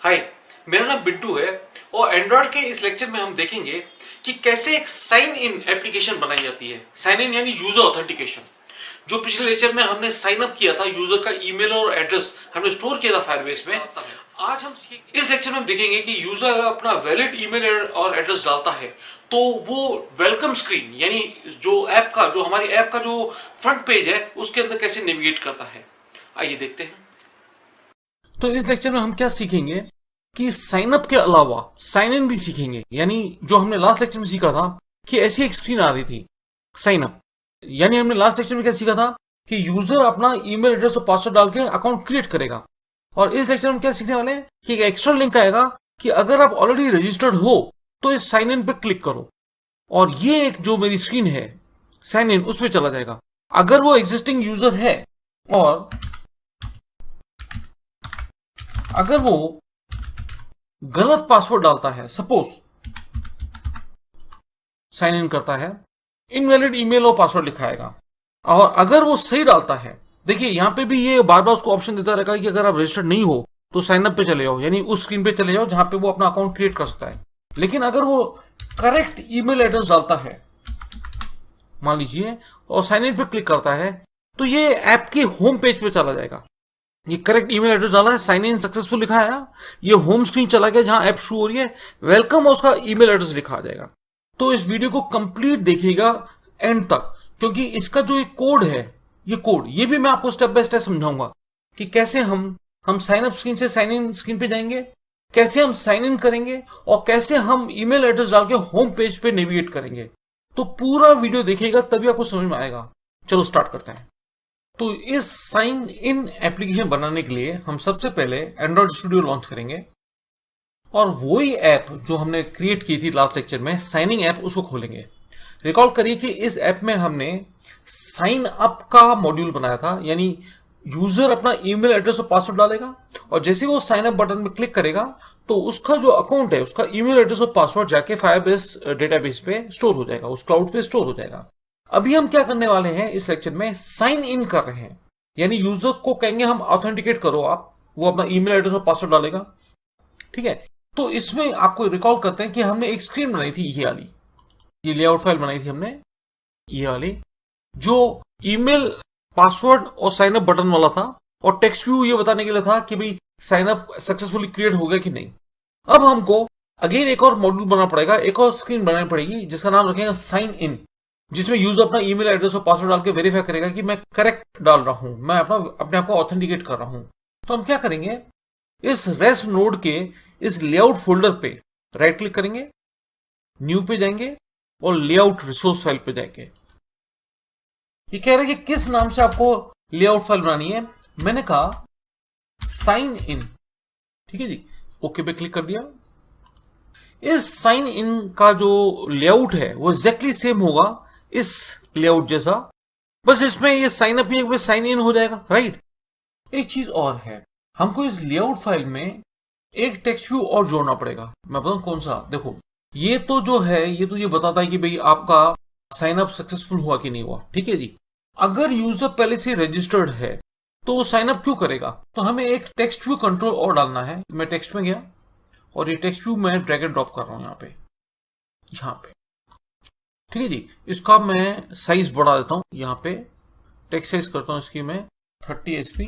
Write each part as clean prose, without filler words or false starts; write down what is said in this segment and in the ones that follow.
हाय, मेरा नाम बिट्टू है और एंड्रॉयड के इस लेक्चर में हम देखेंगे कि कैसे एक साइन इन एप्लीकेशन बनाई जाती है। साइन इन यानी यूजर ऑथेंटिकेशन। जो पिछले लेक्चर में हमने साइन अप किया था, यूजर का ईमेल और एड्रेस हमने स्टोर किया था फायरबेस में। आज हम इस लेक्चर में हम देखेंगे कि यूजर अगर अपना वैलिड ईमेल और एड्रेस डालता है तो वो वेलकम स्क्रीन यानी जो हमारी ऐप का जो फ्रंट पेज है उसके अंदर कैसे नेविगेट करता है। आइए देखते हैं। तो इस लेक्चर में हम क्या सीखेंगे कि साइन अप के अलावा साइन इन भी सीखेंगे। यानी जो हमने लास्ट लेक्चर में सीखा था कि ऐसी एक स्क्रीन आ रही थी साइन अप, यानी हमने लास्ट लेक्चर में क्या सीखा था कि यूजर अपना ईमेल एड्रेस और पासवर्ड डाल के अकाउंट क्रिएट करेगा। और इस लेक्चर में क्या सीखने वाले हैं कि एक एक्स्ट्रा लिंक आएगा कि अगर आप ऑलरेडी रजिस्टर्ड हो तो इस साइन इन पे क्लिक करो और ये एक जो मेरी स्क्रीन है साइन इन उस पर चला जाएगा। अगर वो एग्जिस्टिंग यूजर है और अगर वो गलत पासवर्ड डालता है, सपोज साइन इन करता है, इनवैलिड ईमेल और पासवर्ड लिखाएगा, और अगर वो सही डालता है, देखिए यहां पे भी ये बार बार उसको ऑप्शन देता रहेगा कि अगर आप रजिस्टर्ड नहीं हो तो साइन अप पे चले जाओ, यानी उस स्क्रीन पे चले जाओ जहां पे वो अपना अकाउंट क्रिएट कर सकता है। लेकिन अगर वो करेक्ट ईमेल एड्रेस डालता है मान लीजिए और साइन इन पे क्लिक करता है तो ये ऐप के होम पेज पे चला जाएगा। ये करेक्ट ईमेल एड्रेस डाला है, साइन इन सक्सेसफुल लिखा है, ये होम स्क्रीन चला गया जहां ऐप शो हो रही है, वेलकम और उसका ईमेल एड्रेस लिखा आ जाएगा। तो इस वीडियो को कंप्लीट देखिएगा एंड तक, क्योंकि इसका जो एक कोड है ये भी मैं आपको स्टेप बाय स्टेप समझाऊंगा कि कैसे हम साइन अप स्क्रीन से साइन इन स्क्रीन पे जाएंगे, कैसे हम साइन इन करेंगे और कैसे हम ईमेल एड्रेस डाल के होम पेज पे नेविगेट करेंगे। तो पूरा वीडियो देखिएगा तभी आपको समझ में आएगा। चलो स्टार्ट करते हैं। तो इस साइन इन एप्लीकेशन बनाने के लिए हम सबसे पहले एंड्रॉइड स्टूडियो लॉन्च करेंगे और वही ऐप जो हमने क्रिएट की थी लास्ट लेक्चर में, साइनिंग ऐप, उसको खोलेंगे। रिकॉल करिए कि इस ऐप में हमने साइन अप का मॉड्यूल बनाया था, यानी यूजर अपना ईमेल एड्रेस और पासवर्ड डालेगा और जैसे वो साइन अप बटन में क्लिक करेगा तो उसका जो अकाउंट है उसका ईमेल एड्रेस और पासवर्ड जाके फायरबेस डेटाबेस पे स्टोर हो जाएगा, उस क्लाउड पे स्टोर हो जाएगा। अभी हम क्या करने वाले हैं इस लेक्चर में, साइन इन कर रहे हैं, यानी यूजर को कहेंगे हम ऑथेंटिकेट करो आप, वो अपना ईमेल एड्रेस और पासवर्ड डालेगा। ठीक है, तो इसमें आपको रिकॉल करते हैं कि हमने एक स्क्रीन बनाई थी, ये वाली, ये लेआउट फाइल बनाई थी हमने, ये वाली, जो ईमेल पासवर्ड और साइन अप बटन वाला था और टेक्स्ट व्यू ये बताने के लिए था कि भाई साइन अप सक्सेसफुली क्रिएट हो गया कि नहीं। अब हमको अगेन एक और मॉड्यूल बनाना पड़ेगा, एक और स्क्रीन बनानी पड़ेगी जिसका नाम रखेंगे साइन इन, जिसमें यूजर अपना ईमेल एड्रेस और पासवर्ड डाल के वेरीफाई करेगा कि मैं करेक्ट डाल रहा हूं, मैं अपने आप को ऑथेंटिकेट कर रहा हूं। तो हम क्या करेंगे, इस रेस्ट नोड के इस लेआउट फोल्डर पे राइट क्लिक करेंगे, न्यू पे जाएंगे और लेआउट रिसोर्स फाइल पे जाएंगे। ये कह रहे हैं कि किस नाम से आपको लेआउट फाइल बनानी है। मैंने कहा साइन इन, ठीक है जी, ओके पे क्लिक कर दिया। इस साइन इन का जो लेआउट है वो एग्जैक्टली सेम होगा इस लेआउट जैसा, बस इसमें ये साइन अप नहीं, साइन इन हो जाएगा, राइट। एक चीज और है, हमको इस लेआउट फाइल में एक टेक्स्ट व्यू और जोड़ना पड़ेगा। मैं बताऊं कौन सा। देखो ये तो जो है ये तो ये बताता है कि भाई आपका साइन अप सक्सेसफुल हुआ कि नहीं हुआ, ठीक है जी। अगर यूजर पहले से रजिस्टर्ड है तो वो साइन अप क्यों करेगा, तो हमें एक टेक्स्ट व्यू कंट्रोल और डालना है। मैं टेक्स्ट में गया और ये टेक्स्ट व्यू मैं ड्रैग एंड ड्रॉप कर रहा हूं यहाँ पे, ठीक है जी। इसका मैं साइज बढ़ा देता हूं, यहाँ पे टेक्स्ट साइज करता हूं इसकी मैं 30 SP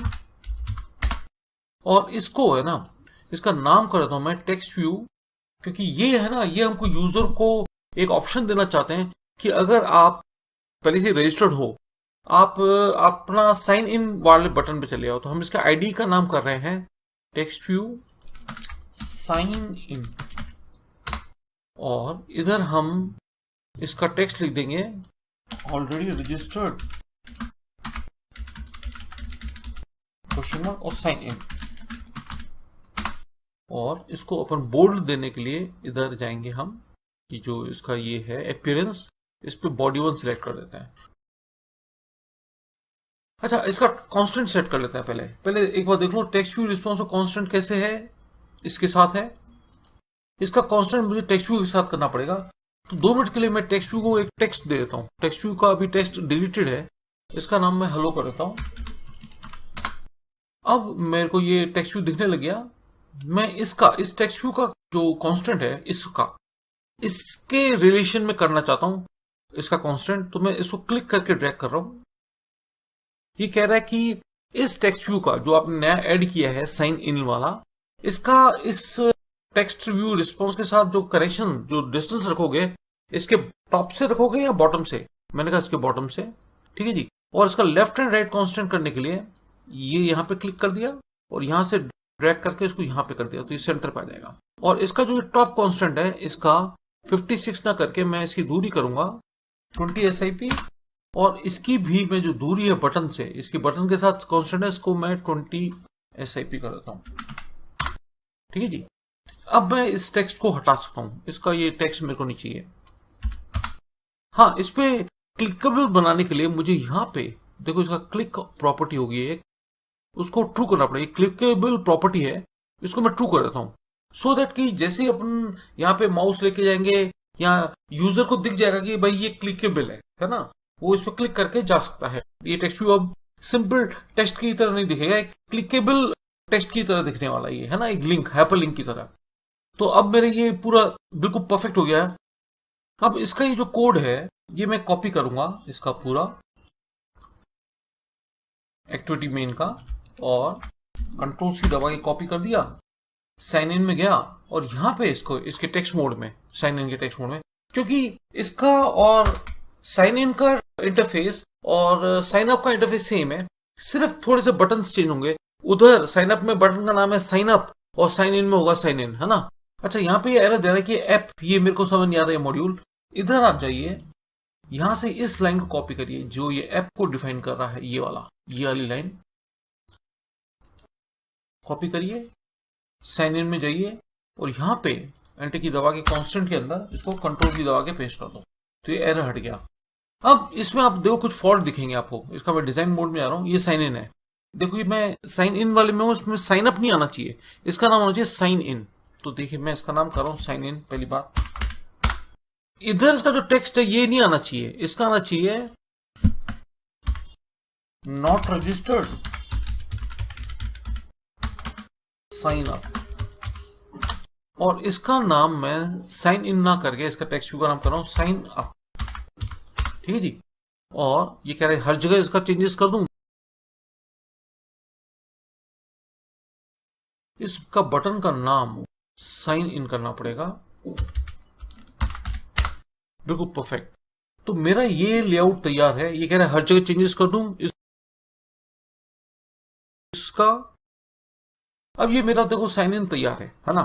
और इसको है ना, इसका नाम कर देता हूं मैं टेक्स्ट व्यू, क्योंकि ये है ना, ये हमको यूजर को एक ऑप्शन देना चाहते हैं कि अगर आप पहले से रजिस्टर्ड हो, आप अपना साइन इन वाले बटन पे चले आओ। तो हम इसका आईडी का नाम कर रहे हैं टेक्स्ट व्यू साइन इन और इधर हम इसका टेक्स्ट लिख देंगे ऑलरेडी रजिस्टर्ड क्वेश्चन मार्क और साइन इन, और इसको अपन बोल्ड देने के लिए इधर जाएंगे हम कि जो इसका ये है अपीयरेंस, इस पे बॉडी 1 सिलेक्ट कर देते हैं। अच्छा, इसका कांस्टेंट सेट कर लेते हैं। पहले एक बार देख लो टेक्स्ट व्यू रिस्पॉन्स का कांस्टेंट कैसे है, इसके साथ है। इसका कांस्टेंट मुझे टेक्स्ट व्यू के साथ करना पड़ेगा, तो 2 मिनट के लिए मैं टेक्स्ट व्यू को एक टेक्स्ट दे देता हूं। टेक्स्ट व्यू का अभी टेक्स्ट डिलीटेड है, इसका नाम मैं हेलो कर देता हूं। अब मेरे को ये टेक्स्ट व्यू दिखने लग गया, मैं इस टेक्स्ट व्यू का जो कांस्टेंट है इसके रिलेशन में करना चाहता हूं इसका कांस्टेंट, तो मैं इसको क्लिक करके ड्रैग कर रहा हूं। ये कह रहा है कि इस टेक्स्ट व्यू का जो आपने नया ऐड किया है साइन इन वाला, इसका इस टेक्स्ट व्यू रिस्पॉन्स के साथ जो कनेक्शन, जो डिस्टेंस रखोगे, इसके टॉप से रखोगे या बॉटम से? मैंने कहा इसके बॉटम से। ठीक है जी। और इसका लेफ्ट एंड राइट कांस्टेंट करने के लिए ये यहां पे क्लिक कर दिया और यहां से ड्रैग करके इसको यहां पे कर दिया, तो ये सेंटर पे आ जाएगा। और इसका जो टॉप कांस्टेंट है इसका 56 ना करके मैं इसकी दूरी करूंगा 20 SIP, और इसकी भी मैं जो दूरी है बटन से, इसकी बटन के साथ कांस्टेंट है, इसको मैं 20 SIP कर देता हूं। ठीक है जी। अब मैं इस टेक्स्ट को हटा सकता हूं, इसका ये टेक्स्ट मेरे को नहीं चाहिए। हाँ, इस पे क्लिकेबल बनाने के लिए मुझे यहां पे देखो, इसका क्लिक प्रॉपर्टी होगी एक, उसको ट्रू करना पड़ेगा। क्लिकेबल प्रॉपर्टी है, इसको मैं ट्रू कर देता हूं, सो दैट कि जैसे ही अपन यहाँ पे माउस लेके जाएंगे या यूजर को दिख जाएगा कि भाई ये क्लिकेबल है ना, वो इस पर क्लिक करके जा सकता है। ये टेक्स्ट व्यू अब सिंपल टेक्स्ट की तरह नहीं दिखेगा, एक क्लिकेबल टेक्स्ट की तरह दिखने वाला ये है ना, एक लिंक, हाइपर लिंक की तरह। तो अब मेरे ये पूरा बिल्कुल परफेक्ट हो गया है। अब इसका ये जो कोड है ये मैं कॉपी करूंगा, इसका पूरा एक्टिविटी मेन का, और Ctrl+C दबा के कॉपी कर दिया, साइन इन में गया और यहां पे इसको इसके टेक्स्ट मोड में, साइन इन के टेक्स्ट मोड में, क्योंकि इसका और साइन इन का इंटरफेस और साइन अप का इंटरफेस सेम है, सिर्फ थोड़े से बटन चेंज होंगे। उधर साइन अप में बटन का नाम है साइन अप और साइन इन में होगा साइन इन, है ना। अच्छा, यहाँ पे एरर दे रहा है कि ऐप, ये मेरे को समझ नहीं आ रहा है मॉड्यूल। इधर आप जाइए, यहां से इस लाइन को कॉपी करिए जो ये ऐप को डिफाइन कर रहा है, ये वाली लाइन कॉपी करिए, साइन इन में जाइए और यहां पे एंटर की दबा के कांस्टेंट के अंदर इसको Ctrl की दबा के पेस्ट कर दो, तो ये एरर हट गया। अब इसमें आप देखो कुछ फॉल्ट दिखेंगे आपको, इसका मैं डिजाइन मोड में आ रहा हूं, ये साइन इन है, देखो ये मैं साइन इन वाले में हूं, इसमें साइन अप नहीं आना चाहिए, इसका नाम होना चाहिए साइन इन। तो देखिए मैं इसका नाम कर रहा हूं साइन इन, पहली बात। इधर इसका जो टेक्स्ट है ये नहीं आना चाहिए, इसका आना चाहिए नॉट रजिस्टर्ड साइन अप, और इसका नाम मैं साइन इन ना करके इसका टेक्स्ट व्यू का नाम कर रहा हूं साइन अप। ठीक है जी। और ये कह रहे हैं हर जगह इसका चेंजेस कर दूं, इसका बटन का नाम साइन इन करना पड़ेगा, बिल्कुल परफेक्ट। तो मेरा ये लेआउट तैयार है। ये कह रहा है हर जगह चेंजेस कर दूं इसका। अब ये मेरा देखो साइन इन तैयार है ना।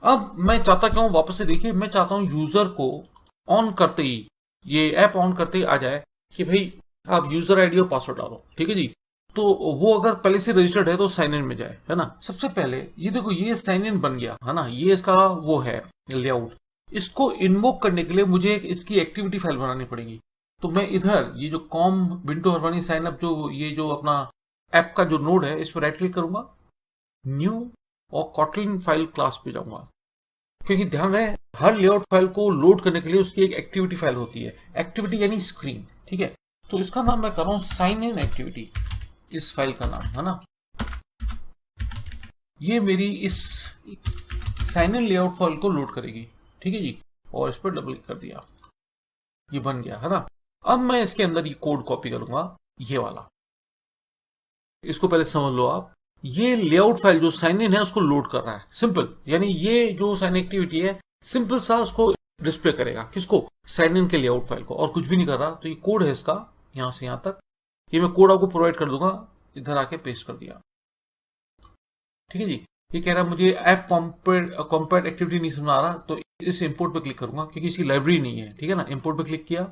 अब मैं चाहता क्या हूं, वापस से देखिए, मैं चाहता हूं यूजर को ऑन करते ही, ये ऐप ऑन करते ही आ जाए कि भाई आप यूजर आईडी और पासवर्ड डालो। ठीक है जी। तो वो अगर पहले से रजिस्टर्ड है तो साइन इन में जाए, है ना। सबसे पहले ये देखो, ये साइन इन बन गया है ना, ये इसका वो है लेआउट। इसको इन्वोक करने के लिए मुझे इसकी एक्टिविटी फाइल बनानी पड़ेगी। तो मैं इधर ये जो कॉम विंडो हरवानी साइन अप, जो ये जो अपना ऐप का जो नोड है, इस पर राइट क्लिक करूंगा, न्यू, और कॉटलिन फाइल क्लास पे जाऊंगा, क्योंकि ध्यान रहे हर लेआउट फाइल को लोड करने के लिए उसकी एक एक्टिविटी फाइल होती है, एक्टिविटी यानी स्क्रीन। ठीक है। तो इसका नाम मैं कर रहा हूं साइन इन एक्टिविटी, इस फाइल का नाम है ना। ये मेरी इस साइन इन लेआउट फाइल को लोड करेगी। ठीक है जी। और इस पर डबल क्लिक कर दिया, ये बन गया है ना। अब मैं इसके अंदर ये कोड कॉपी करूंगा, ये वाला, इसको पहले समझ लो आप। ये लेआउट फाइल जो साइन इन है उसको लोड कर रहा है, सिंपल, यानी ये जो साइन एक्टिविटी है सिंपल सा उसको डिस्प्ले करेगा, किसको, साइन इन के लेआउट फाइल को, और कुछ भी नहीं कर रहा। तो ये कोड है इसका, यहां से यहां तक, ये मैं कोड आपको प्रोवाइड कर दूंगा, इधर आके पेस्ट कर दिया। ठीक है जी। ये कह रहा है मुझे ऐप कॉम्पैट एक्टिविटी नहीं समझ आ रहा, तो इस इंपोर्ट पे क्लिक करूंगा, क्योंकि इसकी लाइब्रेरी नहीं है। ठीक है ना। इंपोर्ट पे क्लिक किया,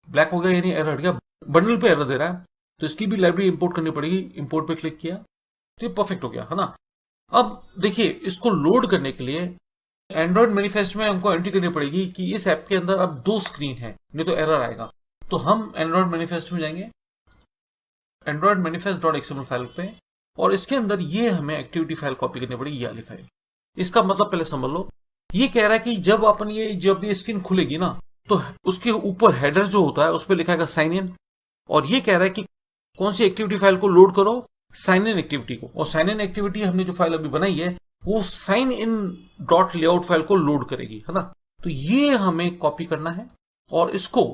ब्लैक हो गया, यानी एरर हट गया, बंडल पे एरर दे रहा है, तो इसकी भी लाइब्रेरी इंपोर्ट करनी पड़ेगी। इंपोर्ट पे क्लिक किया, तो ये परफेक्ट हो गया है ना। अब देखिए, इसको लोड करने के लिए एंड्रॉइड मैनिफेस्ट में हमको एंट्री करनी पड़ेगी कि इस ऐप के अंदर अब 2 स्क्रीन है, नहीं तो एरर आएगा। तो हम एंड्रॉइड मैनिफेस्ट में जाएंगे, एंड्रॉइड मैनिफेस्ट.xml फाइल पे, और इसके अंदर ये हमें एक्टिविटी फाइल कॉपी करनी पड़ेगी, ये वाली फाइल। इसका मतलब पहले समझ लो। ये कह रहा है कि जब ये स्क्रीन खुलेगी ना, तो उसके ऊपर हेडर जो होता है उस पर लिखा है साइन इन, और ये कह रहा है कि कौन सी एक्टिविटी फाइल को लोड करो, साइन इन एक्टिविटी को। और साइन इन एक्टिविटी हमने जो फाइल अभी बनाई है वो sign in dot layout file को लोड करेगी, है ना। तो ये हमें कॉपी करना है और इसको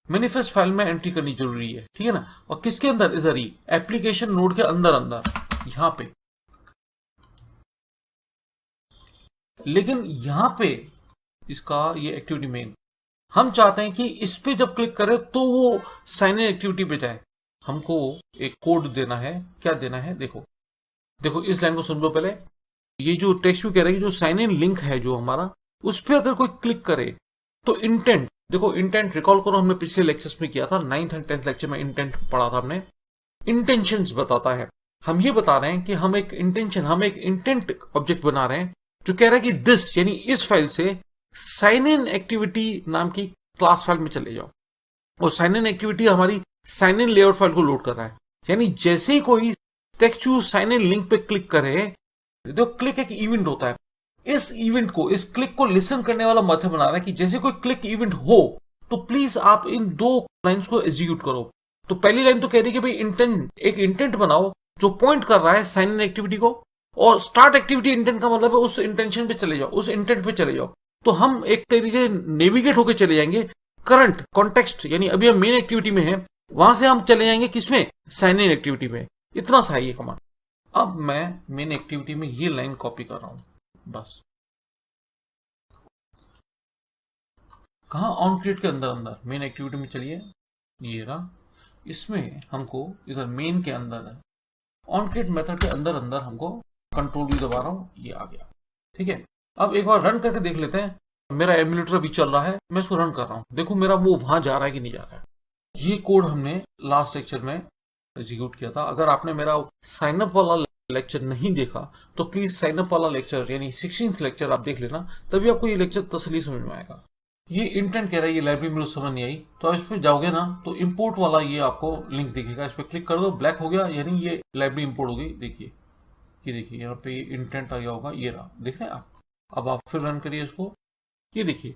मैनिफेस्ट फाइल में एंट्री करनी जरूरी है, ठीक है ना। और किसके अंदर, इधर ही एप्लीकेशन नोड के अंदर अंदर यहां पे। लेकिन यहां पे इसका ये एक्टिविटी मेन, हम चाहते हैं कि इस पे जब क्लिक करें तो वो साइन इन एक्टिविटी पे जाए। हमको एक कोड देना है। क्या देना है, देखो देखो इस लाइन को समझो पहले। ये जो टेक्स्ट व्यू कह रहा है, जो साइन इन लिंक है जो हमारा, उस पर अगर कोई क्लिक करे तो इंटेंट, देखो इंटेंट रिकॉल करो, हमने पिछले लेक्चर्स में किया था, 9th एंड 10th लेक्चर में इंटेंट पढ़ा था हमने। इंटेंशंस बताता है। हम ये बता रहे हैं कि हम एक इंटेंट ऑब्जेक्ट बना रहे हैं जो कह रहा है कि दिस यानी इस फाइल से साइन इन एक्टिविटी नाम की क्लास फाइल में चले जाओ। और साइन इन एक्टिविटी हमारी साइन इन लेआउट फाइल को लोड कर रहा है। यानी जैसे ही कोई text view sign in link पे क्लिक करे, देखो क्लिक एक इवेंट होता है, इस इवेंट को, इस क्लिक को लिसन करने वाला मेथड बना रहा है कि जैसे कोई क्लिक इवेंट हो तो प्लीज आप इन दो लाइंस को एग्जीक्यूट करो। तो पहली लाइन तो कह रही है कि भाई एक इंटेंट बनाओ जो पॉइंट कर रहा है साइन इन एक्टिविटी को, और स्टार्ट एक्टिविटी इंटेंट का मतलब है उस इंटेंशन पे चले जाओ, उस इंटेंट पे चले जाओ। तो हम एक तरीके नेविगेट होकर चले जाएंगे करंट कॉन्टेक्स्ट, यानी अभी हम मेन एक्टिविटी में हैं, वहां से हम चले जाएंगे किसमें, साइन इन एक्टिविटी में। इतना सा है ये कमांड। अब मैं मेन एक्टिविटी में ये लाइन कॉपी कर रहा हूं बस। कहा, ऑन क्रिएट के अंदर अंदर मेन एक्टिविटी में चलिए, ये रहा। इसमें हमको इधर मेन के अंदर है, ऑन क्रिएट मेथड के अंदर अंदर हमको कंट्रोल भी दबा रहा हूं, ये आ गया, ठीक है। अब एक बार रन करके देख लेते हैं। मेरा एमुलेटर भी चल रहा है, मैं इसको रन कर रहा हूं, देखो मेरा वो वहां जा रहा है कि नहीं जा रहा है। ये कोड हमने लास्ट लेक्चर में एग्जीक्यूट किया था। अगर आपने मेरा साइन अप वाला लेक्चर नहीं देखा तो प्लीज साइन अप वाला लेक्चर यानी 16th लेक्चर आप देख लेना, तभी आपको ये लेक्चर तसली समझ में आएगा। ये इंटेंट कह रहा है, ये लाइब्रेरी मेरे समझ नहीं आई, तो इस पर जाओगे ना तो इंपोर्ट वाला ये आपको लिंक दिखेगा, इस पर क्लिक कर दो, ब्लैक हो गया, यानी ये लाइब्रेरी इंपोर्ट हो गई। देखिए ये देखिए यहाँ पे इंटेंट आ गया होगा, ये रहा, देख रहे हैं आप। अब आप फिर रन करिए इसको, ये देखिए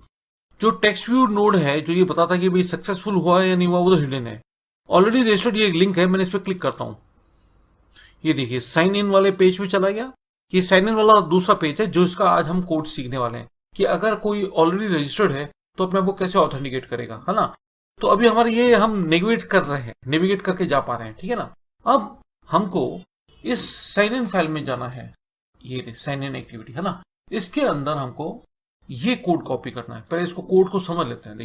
जो टेक्स्ट व्यू नोड है जो ये बताता है कि भाई सक्सेसफुल हुआ है या नहीं हुआ, वो तो हिडन है। ऑलरेडी रजिस्टर्ड ये एक लिंक है, मैंने इस पर क्लिक करता हूं, ये देखिए साइन इन वाले पेज पे चला गया। ये साइन इन वाला दूसरा पेज है जो इसका आज हम कोड सीखने वाले हैं कि अगर कोई ऑलरेडी रजिस्टर्ड है तो अपने आप को कैसे ऑथेंटिकेट करेगा, है ना। तो अभी हमारे ये हम नेविगेट कर रहे हैं, नेविगेट करके जा पा रहे हैं, ठीक है ना। अब हमको इस साइन इन फाइल में जाना है, ये साइन इन एक्टिविटी है ना, इसके अंदर हमको ये कोड कॉपी करना है। पहले इसको कोड को समझ लेते हैं।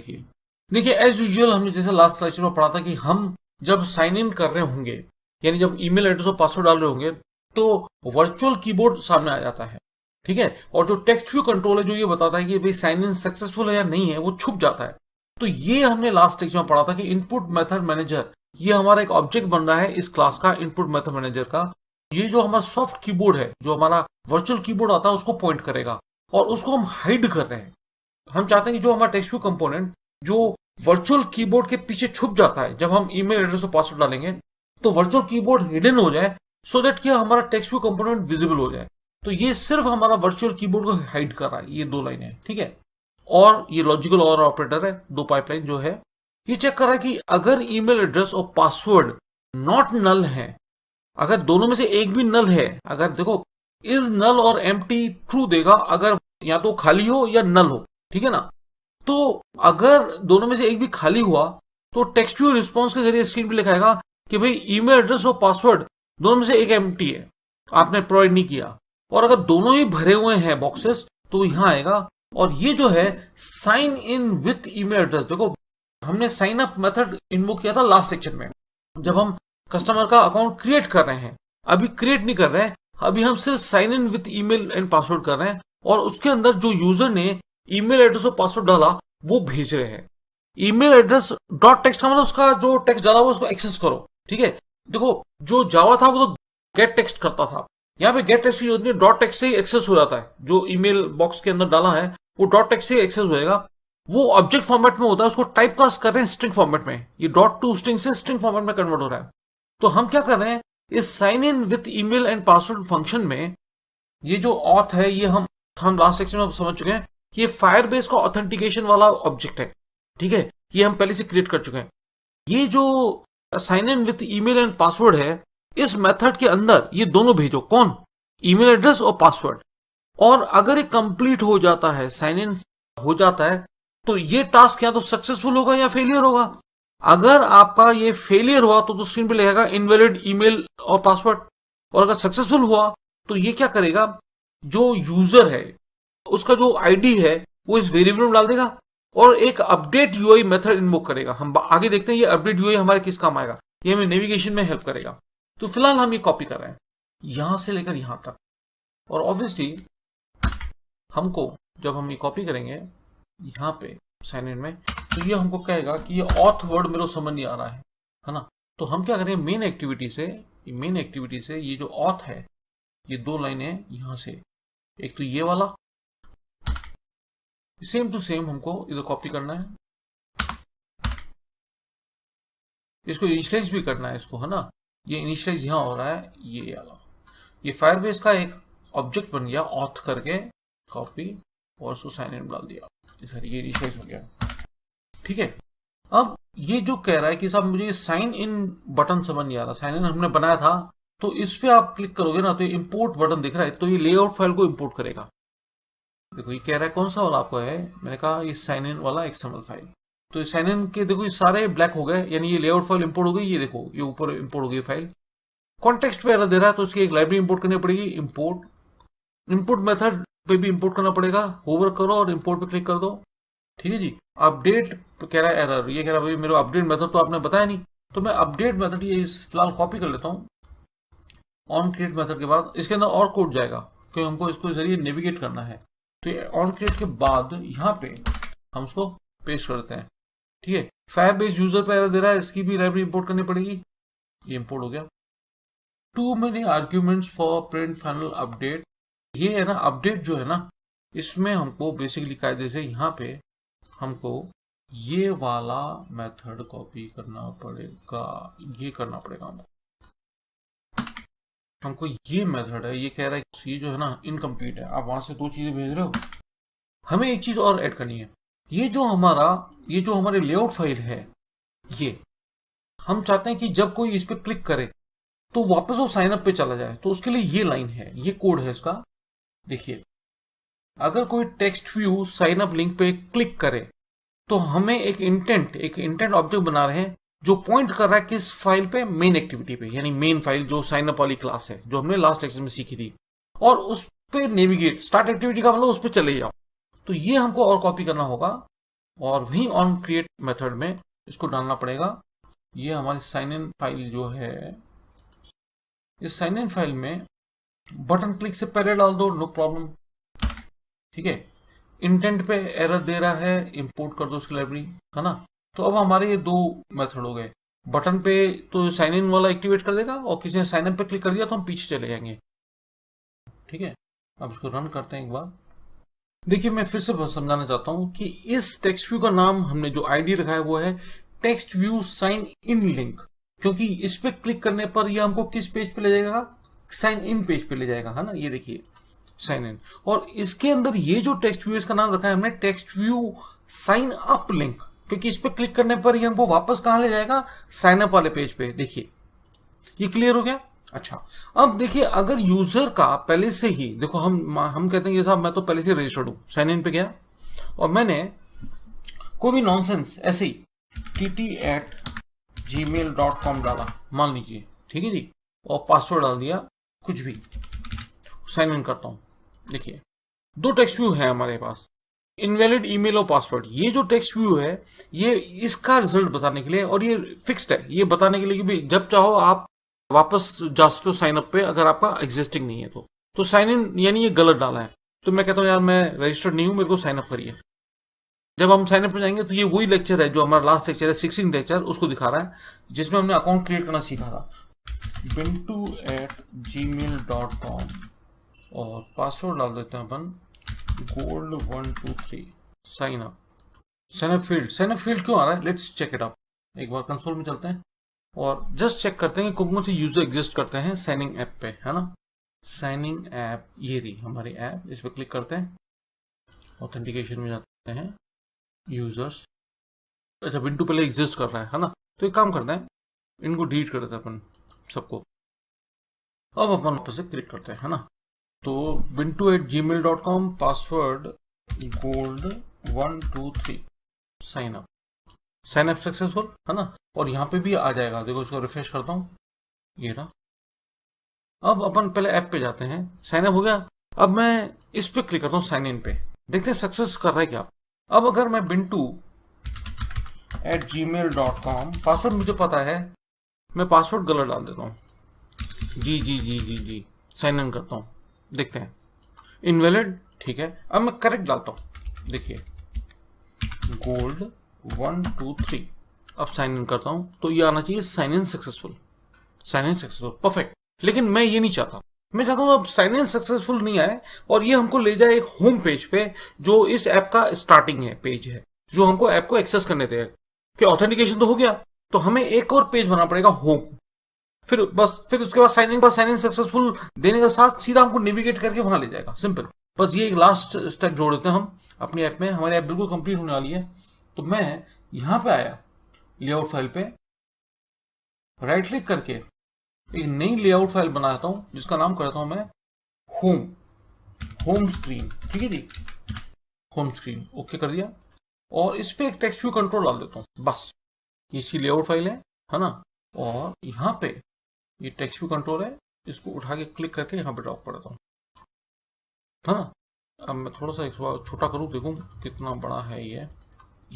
देखिए एज यूजुअल हमने जैसे लास्ट लेक्चर में पढ़ा था कि हम जब साइन इन कर रहे होंगे, यानी जब ईमेल एड्रेस और पासवर्ड डाल रहे होंगे, तो वर्चुअल कीबोर्ड सामने आ जाता है, ठीक है। और जो टेक्स्ट व्यू कंट्रोल है जो ये बताता है कि भाई साइन इन सक्सेसफुल है या नहीं है, वो छुप जाता है। तो ये हमने लास्ट लेक्चर में पढ़ा था कि इनपुट मेथड मैनेजर, ये हमारा एक ऑब्जेक्ट बन रहा है इस क्लास का, इनपुट मेथड मैनेजर का। ये जो हमारा सॉफ्ट कीबोर्ड है, जो हमारा वर्चुअल कीबोर्ड आता है, उसको पॉइंट करेगा और उसको हम हाइड कर रहे हैं। हम चाहते हैं कि जो हमारा टेक्स्ट व्यू कंपोनेंट जो वर्चुअल कीबोर्ड के पीछे छुप जाता है, जब हम ईमेल एड्रेस और पासवर्ड डालेंगे तो वर्चुअल कीबोर्ड हिडन हो जाए, सो दैट कि हमारा टेक्स्ट व्यू कंपोनेंट विजिबल हो जाए। तो ये सिर्फ हमारा वर्चुअल कीबोर्ड को हाइड कर रहा है, ये दो लाइन है, ठीक है। और ये लॉजिकल और ऑपरेटर है, दो पाइपलाइन जो है, ये चेक कर रहा है कि अगर ईमेल एड्रेस और पासवर्ड नॉट नल है, अगर दोनों में से एक भी नल है, अगर देखो इज नल और एम्प्टी ट्रू देगा, अगर या तो खाली हो या नल हो, ठीक है ना। तो अगर दोनों में से एक भी खाली हुआ तो टेक्स्ट व्यू रिस्पॉन्स के जरिए स्क्रीन पे लिखाएगा कि भाई ईमेल एड्रेस और पासवर्ड दोनों में से एक एम्प्टी है, आपने प्रोवाइड नहीं किया। और अगर दोनों ही भरे हुए हैं बॉक्सेस तो यहां आएगा। और ये जो है sign in with email address, देखो हमने साइन अप मेथड इन्वोक किया था लास्ट लेक्चर में, जब हम कस्टमर का अकाउंट क्रिएट कर रहे हैं। अभी क्रिएट नहीं कर रहे हैं, अभी हम सिर्फ sign in with email and password कर रहे हैं, और उसके अंदर जो यूजर ने ईमेल एड्रेस और पासवर्ड डाला वो भेज रहे हैं। ईमेल एड्रेस डॉट टेक्स्ट का मतलब उसका जो टेक्स्ट डाला वो उसको एक्सेस करो, ठीक है। देखो जो जावा था वो तो गेट टेक्स्ट करता था, यहाँ पे गेट टेक्स्ट की जरूरत नहीं, डॉट टेक्स्ट से ही एक्सेस हो जाता है। जो ईमेल बॉक्स के अंदर डाला है वो डॉट टेक्स्ट से ही एक्सेस होएगा। वो ऑब्जेक्ट फॉर्मेट में होता है, उसको टाइप कास्ट कर रहे हैं स्ट्रिंग फॉर्मेट में, ये डॉट टू स्ट्रिंग से स्ट्रिंग फॉर्मेट में कन्वर्ट हो रहा है। तो हम क्या कर रहे हैं, इस sign in with email and password function में ये जो ऑथ है, ये हम लास्ट सेक्शन में समझ चुके हैं कि ये फायरबेस का ऑथेंटिकेशन वाला ऑब्जेक्ट है, ठीक है। ये हम पहले से क्रिएट कर चुके हैं। ये जो sign in with email and password है, इस मेथड के अंदर ये दोनों भेजो। कौन? ईमेल एड्रेस और पासवर्ड। और अगर ये कंप्लीट हो जाता है, साइन इन हो जाता है, तो ये टास्क या तो सक्सेसफुल होगा या फेलियर होगा। अगर आपका ये फेलियर हुआ तो स्क्रीन पे लिखेगा इनवैलिड ईमेल और पासवर्ड, और अगर सक्सेसफुल हुआ तो ये क्या करेगा, जो यूजर है उसका जो आईडी है वो इस वेरिएबल में डाल देगा और एक अपडेट यूआई मेथड इन्वोक करेगा। हम आगे देखते हैं ये अपडेट यूआई हमारे किस काम आएगा, ये हमें नेविगेशन में हेल्प करेगा। तो फिलहाल हम ये कॉपी कर रहे हैं यहां से लेकर यहां तक, और ऑब्वियसली हमको जब हम ये कॉपी करेंगे यहां पे साइन इन में, तो ये हमको कहेगा कि ये ऑथ वर्ड मेरे को समझ नहीं आ रहा है ना। तो हम क्या करेंगे, मेन एक्टिविटी से ये जो ऑथ है, ये दो लाइनें यहां से, एक तो ये वाला सेम टू सेम हमको इधर कॉपी करना है, इसको इनिशियलाइज भी करना है इसको, है ना। ये इनिशियलाइज यहां हो रहा है, ये वाला, ये फायरबेस का एक ऑब्जेक्ट बन गया ऑथ करके, कॉपी और उसको साइन इन डाल दिया, सॉरी ये इनिशियलाइज हो गया। ठीक है, अब ये जो कह रहा है कि साहब मुझे साइन इन बटन समझ नहीं आ रहा, साइन इन हमने बनाया था, तो इस पे आप क्लिक करोगे ना तो ये इंपोर्ट बटन दिख रहा है, तो ये लेआउट फाइल को इंपोर्ट करेगा। देखो ये कह रहा है कौन सा वाला आपको है, मैंने कहा ये साइन इन वाला एक्सएमएल फाइल। तो साइन इन के देखो ये सारे ब्लैक हो गए, यानी ये लेआउट फाइल इंपोर्ट हो गई, ये देखो ये ऊपर इंपोर्ट हो गई फाइल। कॉन्टेक्स्ट पे एरर दे रहा है तो उसकी एक लाइब्रेरी इंपोर्ट करनी पड़ेगी, इंपोर्ट मेथड पे भी इंपोर्ट करना पड़ेगा, होवर करो और इंपोर्ट पे क्लिक कर दो। ठीक है जी, अपडेट कह रहा है एरर, ये कह रहा है भाई मेरे अपडेट मेथड तो आपने बताया नहीं, तो मैं अपडेट मेथड ये फिलहाल कॉपी कर लेता हूँ। ऑन क्रिएट मेथड के बाद इसके अंदर और कोड जाएगा क्योंकि हमको इसको जरिए नेविगेट करना है, तो ये ऑन क्रिएट के बाद यहाँ पे हम उसको पेस्ट करते हैं। ठीक है, फायरबेस यूजर पे एरर दे रहा है, इसकी भी लाइब्रेरी इंपोर्ट करनी पड़ेगी, ये इंपोर्ट हो गया। Too many arguments for print final update, ये है ना अपडेट जो है ना, इसमें हमको बेसिकली कायदे से यहाँ पे हमको ये वाला मेथड कॉपी करना पड़ेगा, ये करना पड़ेगा हमको ये मेथड है, ये कह रहा है कि ये जो है ना इनकम्प्लीट है, आप वहां से दो चीजें भेज रहे हो, हमें एक चीज और ऐड करनी है। ये जो हमारे लेआउट फाइल है, ये हम चाहते हैं कि जब कोई इस पे क्लिक करे तो वापस वो साइन अप पे चला जाए, तो उसके लिए ये लाइन है, ये कोड है इसका। देखिए, अगर कोई text view sign up link पे क्लिक करे तो हमें एक इंटेंट ऑब्जेक्ट बना रहे हैं जो पॉइंट कर रहा है किस फाइल पे, मेन एक्टिविटी पे, यानी मेन फाइल जो साइन अप वाली क्लास है जो हमने लास्ट लेक्चर में सीखी थी, और उस पे नेविगेट, स्टार्ट एक्टिविटी का मतलब उस पे चले जाओ। तो ये हमको और कॉपी करना होगा और वहीं ऑन क्रिएट मेथड में इसको डालना पड़ेगा। ये हमारी साइन इन फाइल जो है, इस साइन इन फाइल में बटन क्लिक से पहले डाल दो, नो प्रॉब्लम। ठीक है, इंटेंट पे एरर दे रहा है, इंपोर्ट कर दो उसकी लाइब्रेरी, है ना। तो अब हमारे ये दो मेथड हो गए, बटन पे तो साइन इन वाला एक्टिवेट कर देगा और किसी ने साइन इन पे क्लिक कर दिया तो हम पीछे चले जाएंगे। ठीक है, अब इसको रन करते हैं एक बार। देखिए, मैं फिर से समझाना चाहता हूं कि इस टेक्स्ट व्यू का नाम हमने जो आईडी रखा है वो है text view sign in link, क्योंकि इस पे क्लिक करने पर ये हमको किस पेज पे ले जाएगा, साइन इन पेज पे ले जाएगा, है ना। ये देखिए साइन इन, और इसके अंदर ये जो टेक्स्ट व्यू इसका नाम रखा है हमने text view sign up link, क्योंकि इस पे क्लिक करने पर ये हमको वापस कहां ले जाएगा, साइन अप वाले पेज पे। देखिए ये क्लियर हो गया। अच्छा, अब देखिए, अगर यूजर का पहले से ही, देखो हम कहते हैं कि साहब मैं तो पहले से रजिस्टर्ड हूं, साइन इन पे गया और मैंने कोई भी नॉनसेंस ऐसे ही tt@gmail.com डाला मान लीजिए, ठीक है जी, और पासवर्ड डाल दिया कुछ भी, साइन इन करता हूं। देखिए, दो टेक्स्ट व्यू है हमारे पास, इनवैलिड ईमेल और पासवर्ड। ये जो टेक्स्ट व्यू है ये इसका रिजल्ट बताने के लिए, और ये फिक्स्ड है, ये बताने के लिए कि भाई जब चाहो आप वापस जा सकते हो साइन अप पे, अगर आपका एग्जिस्टिंग नहीं है तो साइन इन यानी ये गलत डाला है, तो मैं कहता हूं यार मैं रजिस्टर्ड नहीं हूं, मेरे को साइन अप करिए। जब हम साइन अप पे जाएंगे तो ये वही लेक्चर है जो हमारा लास्ट लेक्चर है, 16 लेक्चर, उसको दिखा रहा है जिसमें हमने अकाउंट क्रिएट करना सीखा था, bintu@gmail.com, और पासवर्ड डाल देते हैं अपन gold123, साइन अप फील्ड क्यों आ रहा है, लेट्स चेक इट अप। एक बार कंसोल में चलते हैं और जस्ट चेक करते हैं कि कौन से यूजर एग्जिस्ट करते हैं साइनिंग ऐप पे, है ना। साइनिंग ऐप, ये रही हमारी ऐप, इस पर क्लिक करते हैं, ऑथेंटिकेशन में जाते हैं, यूजर्स। अच्छा, बिंटू पहले एग्जिस्ट कर रहा है ना, तो एक काम करते हैं, इनको डिलीट कर देते हैं अपन सबको। अब अपन वापस से क्लिक करते हैं, है ना। तो bintu@gmail.com, password gold123, sign up successful है ना। और यहाँ पे भी आ जाएगा, देखो इसको रिफ्रेश करता हूँ, ये रहा। अब अपन पहले ऐप पे जाते हैं, साइन अप हो गया। अब मैं इस पे क्लिक करता हूँ साइन इन पे, देखते हैं सक्सेस कर रहा है क्या। अब अगर मैं bintu@gmail.com, पासवर्ड मुझे पता है, मैं पासवर्ड गलत डाल देता हूँ, जी, साइन इन करता हूँ, देखते हैं इनवैलिड, ठीक है। अब मैं करेक्ट डालता हूँ, देखिए gold123। अब साइन इन करता हूँ तो ये आना चाहिए साइन इन सक्सेसफुल, परफेक्ट। लेकिन मैं ये नहीं चाहता, मैं चाहता हूँ अब साइन इन सक्सेसफुल नहीं आए और ये हमको ले जाए एक होम पेज पे, जो इस ऐप का स्टार्टिंग है, पेज है, जो हमको ऐप को एक्सेस करने दे कि ऑथेंटिकेशन तो हो गया, तो हमें एक और पेज बनाना पड़ेगा होम। फिर उसके बाद साइन इन सक्सेसफुल देने के साथ सीधा हमको नेविगेट करके वहां ले जाएगा, सिंपल। बस ये एक लास्ट स्टेप जोड़ देते हैं हम अपनी ऐप में, हमारी ऐप बिल्कुल कंप्लीट होने वाली है। तो मैं यहां पे आया, लेआउट फाइल पे राइट क्लिक करके एक नई लेआउट फाइल बनाता हूं, जिसका नाम करता हूं मैं होम स्क्रीन, ठीक है जी, होम स्क्रीन, ओके कर दिया। और इस पे एक टेक्स्ट व्यू कंट्रोल डाल देता हूं, बस ये सी लेआउट फाइल है ना। और यहां पे ये टेक्स्ट व्यू कंट्रोल है, इसको उठा के क्लिक करके यहाँ पे ड्रॉप कर देता हूँ, है ना। अब मैं थोड़ा सा एक बार छोटा करूँ, देखूँ कितना बड़ा है ये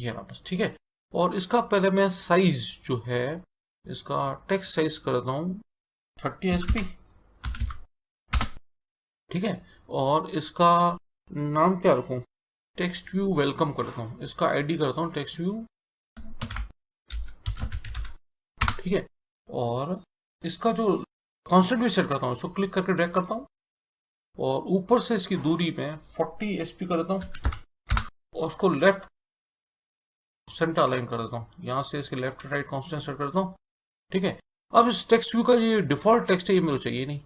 ना, बस ठीक है। और इसका पहले मैं साइज जो है, इसका टेक्स्ट साइज कर देता हूँ 30 SP, ठीक है। और इसका नाम क्या रखूँ, टेक्स्ट व्यू वेलकम कर देता हूँ, इसका आईडी करता हूँ टेक्स्ट व्यू, ठीक है। और इसका जो कॉन्स्टेंट भी सेट करता हूँ, इसको क्लिक करके ड्रैग करता हूँ और ऊपर से इसकी दूरी में 40 SP कर देता हूँ और उसको लेफ्ट सेंटर अलाइन कर देता हूँ, यहाँ से इसके लेफ्ट राइट कॉन्स्टेंट सेट करता हूँ, ठीक है। अब इस टेक्स्ट व्यू का ये डिफॉल्ट टेक्स्ट है, ये मेरे को चाहिए नहीं,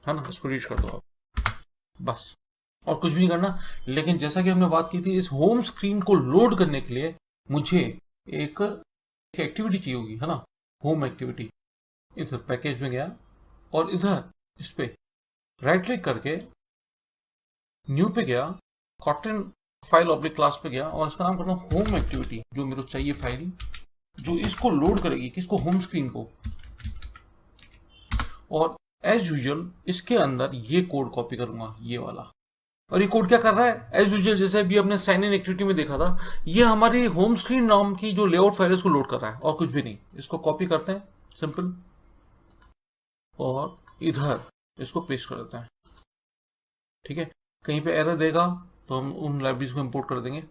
है ना, इसको रीच कर दो आप, बस, और कुछ भी नहीं करना। लेकिन जैसा कि हमने बात की थी, इस होम स्क्रीन को लोड करने के लिए मुझे एक एक्टिविटी चाहिए होगी, है ना, होम एक्टिविटी। इधर पैकेज में गया और इधर इस पे राइट क्लिक करके न्यू पे गया, कॉटन फाइल ऑब्जेक्ट क्लास पे गया और इसका नाम करता हूँ होम एक्टिविटी, जो मेरे को चाहिए फाइल, जो इसको लोड करेगी, किसको, होम स्क्रीन को। और एज यूजुअल इसके अंदर ये कोड कॉपी करूंगा, ये वाला। और ये कोड क्या कर रहा है, एज यूजुअल जैसे अभी अपने साइन इन एक्टिविटी में देखा था, ये हमारी होम स्क्रीन नाम की जो लेआउट फाइल है उसको लोड कर रहा है, और कुछ भी नहीं। इसको कॉपी करते हैं सिंपल और इधर इसको पेस्ट कर देते हैं, ठीक है। कहीं पे एरर देगा तो हम उन लाइब्रेरीज को इंपोर्ट कर देंगे।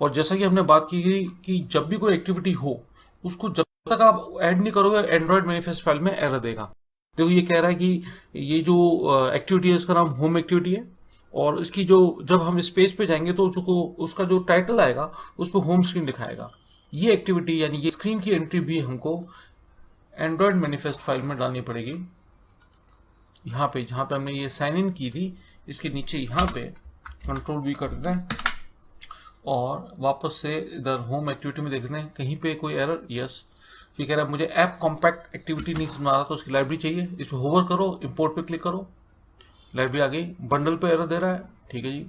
और जैसा कि हमने बात की कि जब भी कोई एक्टिविटी हो, उसको जब तक आप ऐड नहीं करोगे एंड्रॉइड मैनिफेस्ट फाइल में एरर देगा। देखो ये कह रहा है कि ये जो एक्टिविटी है इसका नाम होम एक्टिविटी है, और इसकी जो जब हम इस पेज पे जाएंगे तो उसका जो टाइटल आएगा उस पर होम स्क्रीन दिखाएगा। ये एक्टिविटी यानी ये स्क्रीन की एंट्री भी हमको एंड्रॉइड मैनिफेस्ट फाइल में डालनी पड़ेगी। यहाँ पे जहाँ पे हमने ये साइन इन की थी, इसके नीचे यहाँ पे कंट्रोल V कर देते हैं और वापस से इधर होम एक्टिविटी में देखते हैं कहीं पे कोई एरर। यस, ये कह रहा है मुझे ऐप कॉम्पैक्ट एक्टिविटी नहीं समझ आ रहा, तो उसकी लाइब्रेरी चाहिए। इस पर होवर करो, इंपोर्ट पे क्लिक करो, लाइब्रेरी आ गई। बंडल पे एरर दे रहा है, ठीक है जी,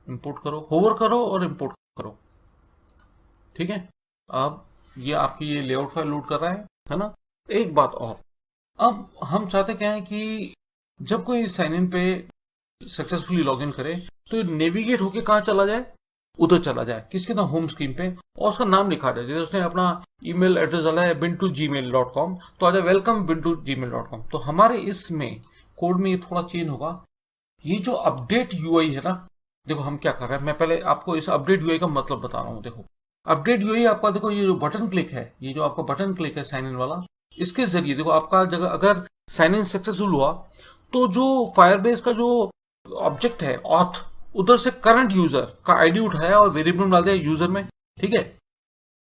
इंपोर्ट करो, होवर करो और इंपोर्ट करो, ठीक है। अब ये आपकी ये लेआउट फाइल लोड कर रहा है ना। एक बात और, अब हम चाहते क्या है कि जब कोई साइन इन पे सक्सेसफुली लॉग इन करे तो नेविगेट होके कहाँ चला जाए, उधर चला जाए, किसके ना, होम स्क्रीन पे, और उसका नाम लिखा जाए। जैसे उसने अपना ईमेल एड्रेस डाला है bintu@gmail.com, तो आ जाए वेलकम bintu@gmail.com। तो हमारे इसमें कोड में ये थोड़ा चेंज होगा। ये जो अपडेट यूआई है ना, देखो हम क्या कर रहे हैं, मैं पहले आपको इस अपडेट यूआई का मतलब बता रहा हूँ। देखो अपडेट यूआई आपका, देखो ये जो बटन क्लिक है, ये जो आपका बटन क्लिक है साइन इन वाला, इसके जरिए देखो आपका जगह अगर साइन इन सक्सेसफुल हुआ तो जो फायरबेस का जो ऑब्जेक्ट है ऑथ, उधर से करंट यूजर का आईडी उठाया और वेरिएबल डाल दिया यूजर में, ठीक है।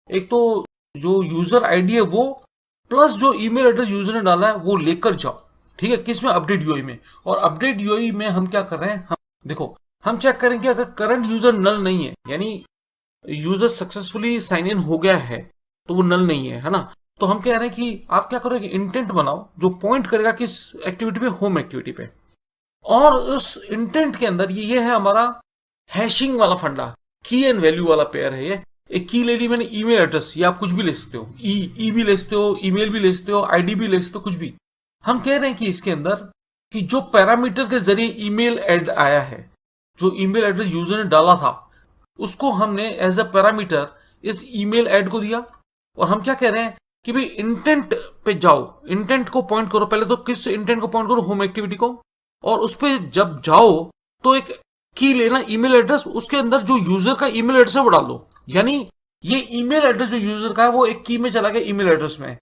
एक तो जो यूजर आईडी है वो, प्लस जो ईमेल एड्रेस यूजर ने डाला है वो लेकर जाओ, ठीक है, किसमें, अपडेट यूआई में। और अपडेट यूआई में हम क्या कर रहे हैं, हम देखो हम चेक करेंगे अगर करंट यूजर नल नहीं है, यानी यूजर सक्सेसफुली साइन इन हो गया है तो वो नल नहीं है ना। तो हम कह रहे हैं कि आप क्या करोगे, इंटेंट बनाओ जो पॉइंट करेगा किस एक्टिविटी पे, होम एक्टिविटी पे। और उस इंटेंट के अंदर ये है हमारा हैशिंग वाला फंडा, की एंड वैल्यू वाला पेयर है ये। एक की ले ली मैंने, ईमेल एड्रेस, ये आप कुछ भी ले सकते हो, ई भी ले सकते हो, ईमेल भी ले सकते हो, आईडी भी ले सकते हो, कुछ भी। हम कह रहे हैं कि इसके अंदर कि जो पैरामीटर के जरिए ईमेल ऐड आया है, जो ईमेल एड्रेस यूजर ने डाला था, उसको हमने एज अ पैरामीटर इस ईमेल ऐड को दिया। और हम क्या कह रहे हैं कि भाई इंटेंट पे जाओ, इंटेंट को पॉइंट करो। पहले तो किस इंटेंट को पॉइंट करो? होम एक्टिविटी को। और उस पर जब जाओ तो एक की लेना ईमेल एड्रेस, उसके अंदर जो यूजर का ईमेल एड्रेस है वो डाल दो। यानी ये ईमेल एड्रेस जो यूजर का है वो एक की में चला गया ईमेल एड्रेस में,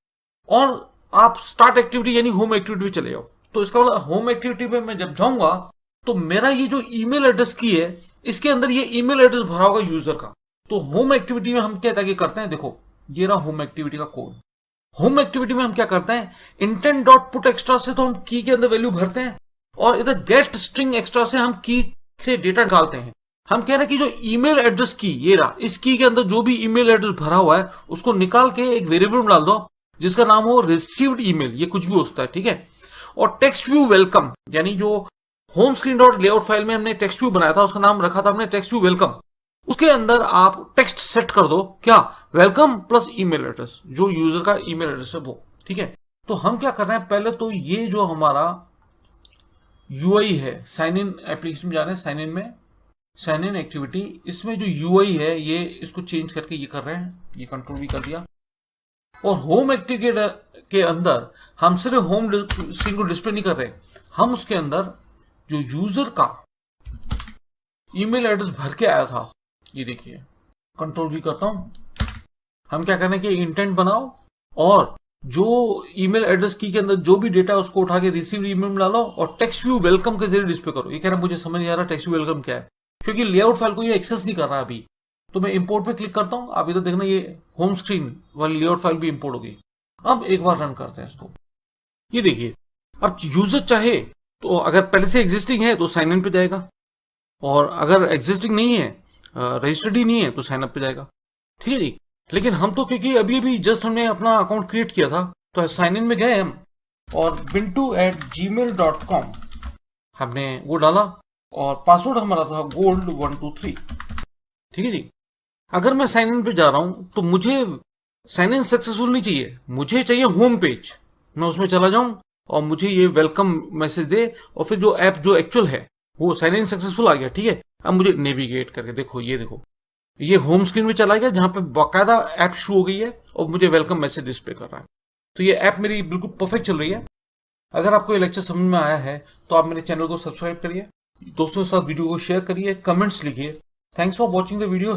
और आप स्टार्ट एक्टिविटी यानी होम एक्टिविटी में चले जाओ। तो इसका मतलब होम एक्टिविटी पे मैं जब जाऊंगा तो मेरा ये जो ईमेल एड्रेस की है, इसके अंदर ये ईमेल एड्रेस भरा होगा यूजर का। तो होम एक्टिविटी में हम क्या करते हैं, देखो ये रहा होम एक्टिविटी का कोड। होम एक्टिविटी में हम क्या करते हैं, इंटेंट डॉट पुट एक्स्ट्रा से तो हम की के अंदर वैल्यू भरते हैं, और इधर गेट स्ट्रिंग एक्स्ट्रा से हम की से डेटा निकालते हैं। हम कह रहे हैं कि जो ईमेल एड्रेस की, ये रहा, इस की के अंदर जो भी ईमेल एड्रेस भरा हुआ है उसको निकाल के एक वेरिएबल में डाल दो जिसका नाम हो रिसीव्ड ईमेल, ये कुछ भी हो सकता है, ठीक है। और टेक्स्ट व्यू वेलकम, यानी जो home screen dot layout file में हमने टेक्स्ट व्यू बनाया था उसका नाम रखा था हमने टेक्स्ट व्यू वेलकम। उसके अंदर आप टेक्स्ट सेट कर दो, क्या, वेलकम प्लस ईमेल एड्रेस, जो यूजर का ईमेल एड्रेस है वो, ठीक है। तो हम क्या कर रहे हैं, पहले तो ये जो हमारा यूआई है, साइन इन एप्लीकेशन में जा रहे हैं, साइन इन में, साइन इन एक्टिविटी, इसमें जो यूआई है ये इसको चेंज करके ये कर रहे हैं, ये कंट्रोल भी कर दिया। और होम एक्टिविटी के अंदर हम सिर्फ होम स्क्रीन को डिस्प्ले नहीं कर रहे, हम उसके अंदर जो यूजर का ईमेल एड्रेस भर के आया था, ये देखिए, कंट्रोल भी करता हूं। हम क्या करने के, इंटेंट बनाओ और जो ईमेल एड्रेस की के अंदर जो भी डेटा है उसको उठा के रिसीव्ड ईमेल में डालो और टेक्स्ट व्यू वेलकम के जरिए डिस्प्ले करो। ये कह रहा है मुझे समझ नहीं आ रहा टेक्स्ट व्यू वेलकम क्या है, क्योंकि लेआउट फाइल को ये एक्सेस नहीं कर रहा अभी। तो मैं इंपोर्ट पे क्लिक करता हूं, आप इधर देखना ये होम स्क्रीन वाली लेआउट फाइल भी इंपोर्ट हो गई। अब एक बार रन करते हैं इसको, ये देखिए, अब यूजर चाहे तो अगर पहले से एग्जिस्टिंग है तो साइन इन पे जाएगा, और अगर एग्जिस्टिंग नहीं है, रजिस्टर्ड ही नहीं है, तो साइन अप पे जाएगा, ठीक है जी। लेकिन हम तो क्योंकि अभी अभी जस्ट हमने अपना अकाउंट क्रिएट किया था तो साइन इन में गए हम, और bintu@gmail.com हमने वो डाला, और पासवर्ड हमारा था gold123, ठीक है जी। अगर मैं साइन इन पे जा रहा हूं तो मुझे साइन इन सक्सेसफुल नहीं चाहिए, मुझे चाहिए होम पेज। मैं उसमें चला जाऊं और मुझे ये वेलकम मैसेज दे, और फिर जो ऐप जो एक्चुअल है वो साइन इन सक्सेसफुल आ गया, ठीक है। अब मुझे नेविगेट करके देखो, ये देखो, ये होम स्क्रीन में चला गया जहां पे बाकायदा ऐप शो हो गई है और मुझे वेलकम मैसेज डिस्प्ले कर रहा है। तो ये ऐप मेरी बिल्कुल परफेक्ट चल रही है। अगर आपको ये लेक्चर समझ में आया है तो आप मेरे चैनल को सब्सक्राइब करिए, दोस्तों के साथ वीडियो को शेयर करिए, कमेंट्स लिखिए। Thanks for watching the video.